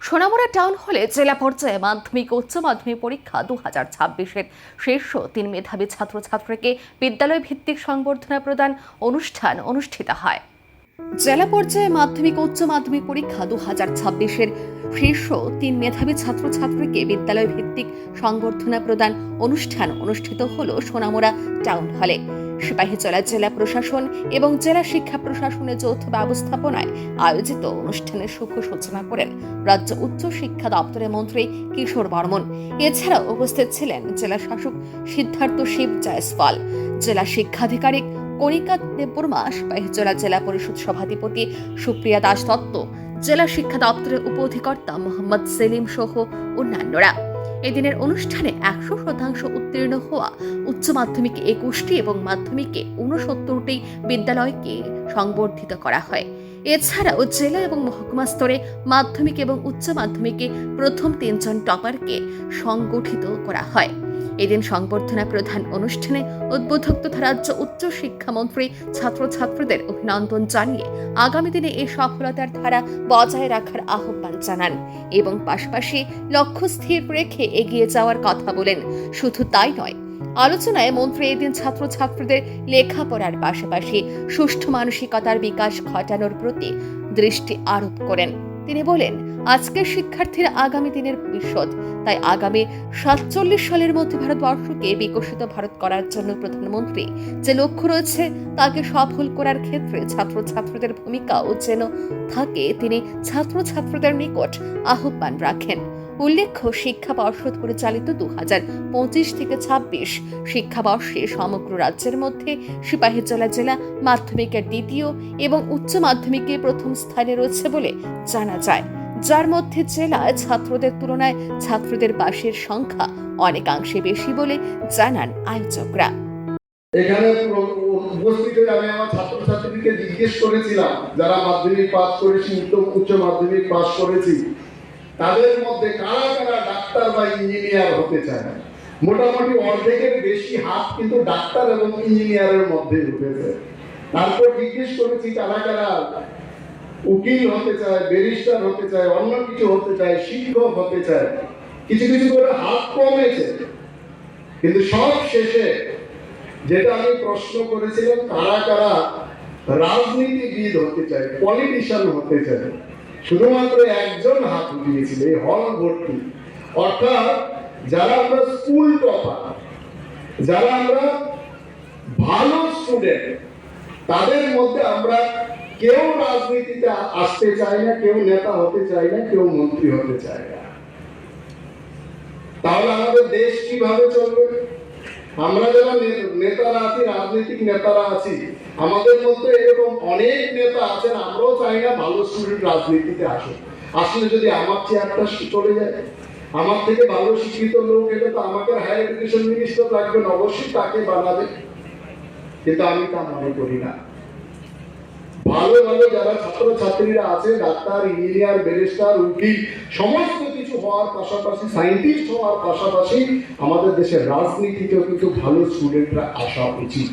Sonamura town হলে জেলা পর্যায়ে মাধ্যমিক ও উচ্চ মাধ্যমিক পরীক্ষা 2026-এর শীর্ষ 3 মেধাবী ছাত্রছাত্রীকে বিদ্যালয় ভিত্তিক সংবর্ধনা প্রদান অনুষ্ঠান অনুষ্ঠিত হয়। জেলা পর্যায়ে মাধ্যমিক ও উচ্চ মাধ্যমিক পরীক্ষা 2026-এর শীর্ষ 3 মেধাবী ছাত্রছাত্রীকে বিদ্যালয় ভিত্তিক সংবর্ধনা প্রদান অনুষ্ঠান অনুষ্ঠিত হলো সোনামুড়া টাউন হলে। সিপাহীজলা জেলা প্রশাসন এবং জেলা শিক্ষা প্রশাসনের যৌথ ব্যবস্থাপনায় আয়োজিত অনুষ্ঠানের শুভ সূচনা করেন রাজ্য উচ্চ শিক্ষা দপ্তরের মন্ত্রী কিশোর বর্মন। এছাড়াও উপস্থিত ছিলেন জেলা শাসক সিদ্ধার্থ শিব জয়সওয়াল, জেলা শিক্ষাধিকারিক কণিকা দেববর্মা, সিপাহীজলা জেলা পরিষদ সভাধিপতি সুপ্রিয়া দাস দত্ত, জেলা শিক্ষা দপ্তরের উপ অধিকর্তা মোহাম্মদ সেলিম সহ অন্যান্যরা। এদিনের অনুষ্ঠানে 100% উত্তীর্ণ হওয়া উচ্চ মাধ্যমিকে 21টি এবং মাধ্যমিকে 69টি বিদ্যালয়কে সংবর্ধিত করা হয়। এছাড়াও জেলা এবং মহকুমা স্তরে মাধ্যমিক এবং উচ্চ মাধ্যমিকে প্রথম 3 জন টপারকে সংগঠিত করা হয়। এদিন সংবর্ধনা প্রধান অনুষ্ঠানে উদ্বোধক তথা রাজ্য উচ্চ শিক্ষামন্ত্রী ছাত্রছাত্রীদের অভিনন্দন জানিয়ে আগামী দিনে এই সফলতার ধারা বজায় রাখার আহ্বান জানান এবং পাশাপাশি লক্ষ্য স্থির রেখে এগিয়ে যাওয়ার কথা বলেন। শুধু তাই নয়, আলোচনায় মন্ত্রী এদিন ছাত্রছাত্রীদের লেখাপড়ার পাশাপাশি সুষ্ঠু মানসিকতার বিকাশ ঘটানোর প্রতি দৃষ্টি আরোপ করেন। তিনি বলেন, আজকের শিক্ষার্থীরা আগামী দিনের ভবিষ্যৎ, তাই আগামী 47 সালের মধ্যে ভারতবর্ষকে বিকশিত ভারত করার জন্য প্রধানমন্ত্রী যে লক্ষ্য রয়েছে তাকে সফল করার ক্ষেত্রে ছাত্রছাত্রীদের ভূমিকাও যেন থাকে, তিনি ছাত্রছাত্রীদের নিকট আহ্বান রাখেন। উল্লেখ্য, শিক্ষা পর্ষদ পরিচালিত 2025-26 শিক্ষাবর্ষে সমগ্র রাজ্যের মধ্যে সিপাহীজলা জেলা মাধ্যমিকের দ্বিতীয় এবং উচ্চ মাধ্যমিকে প্রথম স্থানে রয়েছে বলে জানা যায়, যার মধ্যে জেলায় ছাত্রদের তুলনায় ছাত্রদের পাশের সংখ্যা অনেকাংশে বেশি বলে জানান আয়োজকরা। এখানে উপস্থিত আমি আমার ছাত্রছাত্রীকে জিজ্ঞেস করেছিলাম, যারা মাধ্যমিক পাস করেছি, উচ্চ মাধ্যমিক পাস করেছি, তাদের মধ্যে কারা কারা ডাক্তার বা ইঞ্জিনিয়ার হতে চায়। মোটামুটি অর্ধেকের বেশি হাত কিন্তু ডাক্তার এবং ইঞ্জিনিয়ারের মধ্যে উঠেছে। তারপর জিজ্ঞেস করেছি কারা কারা উকিল হতে চায়, ব্যারিস্টার হতে চায়, অন্য কিছু হতে চায়, শিক্ষক হতে চায়। কিছু কিছু করে হাত কমেছে, কিন্তু সব শেষে যেটা আমি প্রশ্ন করেছিলাম, কারা কারা রাজনীতিবিদ হতে চায়, পলিটিশিয়ান হতে চায়, শুধুমাত্র একজন হাত উঠিয়েছিল এই হল ভর্তি। অর্থাৎ যারা আমরা স্কুল টপার, যারা আমরা ভালো স্টুডেন্ট, তাদের মধ্যে আমরা কেউ রাজনীতিতে আসতে চাই না, কেউ নেতা হতে চাই না, কেউ মন্ত্রী হতে চায় না। তাহলে আমাদের দেশ কিভাবে চলবে? আমরা যারা নেতারা আছি, রাজনৈতিক নেতারা আছি, আমাদের মধ্যে এরকম অনেক নেতা আছেন, আমরাও চাই না ভালো স্টুডেন্ট রাজনীতিতে আসুক। আসলে যদি আমার চেয়ারটা চলে যায়, আমার থেকে ভালো শিক্ষিত লোক এলে তো আমাকে হায়ার এডুকেশন মিনিস্টার লাগবেন, অবশ্যই তাকে বানাবে। কিন্তু আমি তা মনে করি না। ভালো ভালো যারা ছাত্রছাত্রীরা আছে, ডাক্তার, ইঞ্জিনিয়ার, ব্যারিস্টার, উকিল, সমস্ত কিছু হওয়ার পাশাপাশি, সায়েন্টিস্ট হওয়ার পাশাপাশি আমাদের দেশের রাজনীতিতেও কিন্তু ভালো স্টুডেন্টরা আসা উচিত।